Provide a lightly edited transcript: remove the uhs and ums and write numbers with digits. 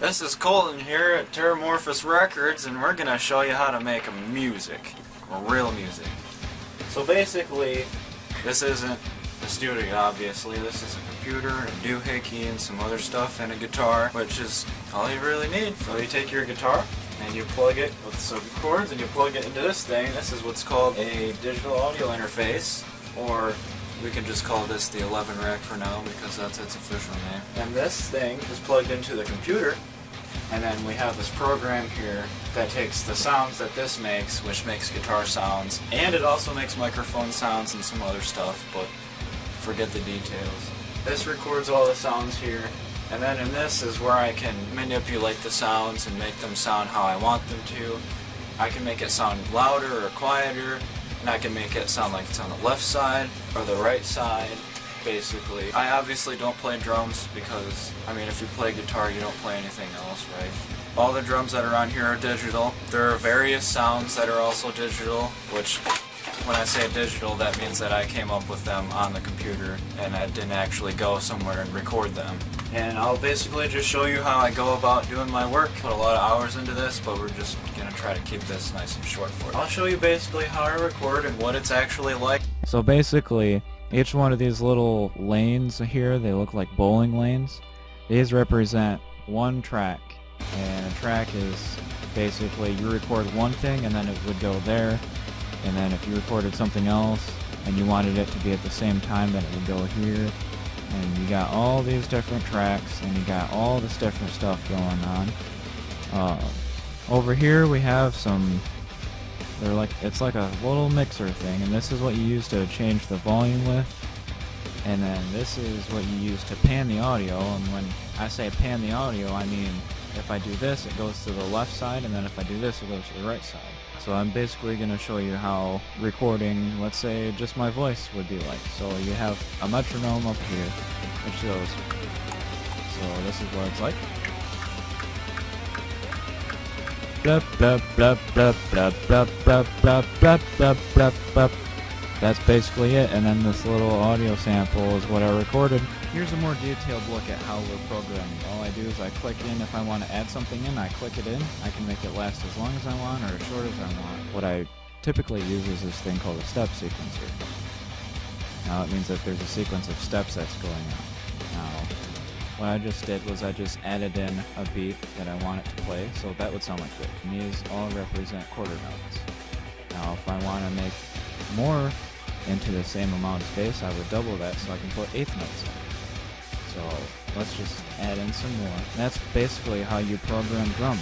This is Colton here at Terramorphous Records, and we're gonna show you how to make music, real music. So basically, this isn't a studio, obviously. This is a computer, a doohickey, and some other stuff, and a guitar, which is all you really need. So you take your guitar and you plug it with some cords, and you plug it into this thing. This is what's called a digital audio interface, or we can just call this the 11 rack for now because that's its official name. And this thing is plugged into the computer, and then we have this program here that takes the sounds that this makes, which makes guitar sounds, and it also makes microphone sounds and some other stuff, but forget the details. This records all the sounds here, and then in this is where I can manipulate the sounds and make them sound how I want them to. I can make it sound louder or quieter, and I can make it sound like it's on the left side or the right side, basically. I obviously don't play drums because, I mean, if you play guitar, you don't play anything else, right? All the drums that are on here are digital. There are various sounds that are also digital, which, when I say digital, that means that I came up with them on the computer and I didn't actually go somewhere and record them. And I'll basically just show you how I go about doing my work. Put a lot of hours into this, but we're just gonna try to keep this nice and short for you. I'll show you basically how I record and what it's actually like. So basically, each one of these little lanes here, they look like bowling lanes. These represent one track, and a track is basically you record one thing and then it would go there, and then if you recorded something else and you wanted it to be at the same time, then it would go here. And you got all these different tracks, and you got all this different stuff going on. Over here we have some, it's like a little mixer thing, and this is what you use to change the volume with. And then this is what you use to pan the audio, and when I say pan the audio, I mean if I do this, it goes to the left side, and then if I do this, it goes to the right side. So I'm basically going to show you how recording, let's say, just my voice would be like. So you have a metronome up here, which goes, so this is what it's like. Blah, blah, blah, blah, blah, blah, blah, blah, blah, blah, blah, blah. That's basically it, and then this little audio sample is what I recorded. Here's a more detailed look at how we're programming. All I do is I click in, if I want to add something in, I click it in. I can make it last as long as I want or as short as I want. What I typically use is this thing called a step sequencer. Now it means that there's a sequence of steps that's going on. Now, what I just did was I just added in a beat that I want it to play, so that would sound like this. And these all represent quarter notes. Now if I want to make more into the same amount of space, I would double that so I can put eighth notes in. So let's just add in some more. That's basically how you program drums.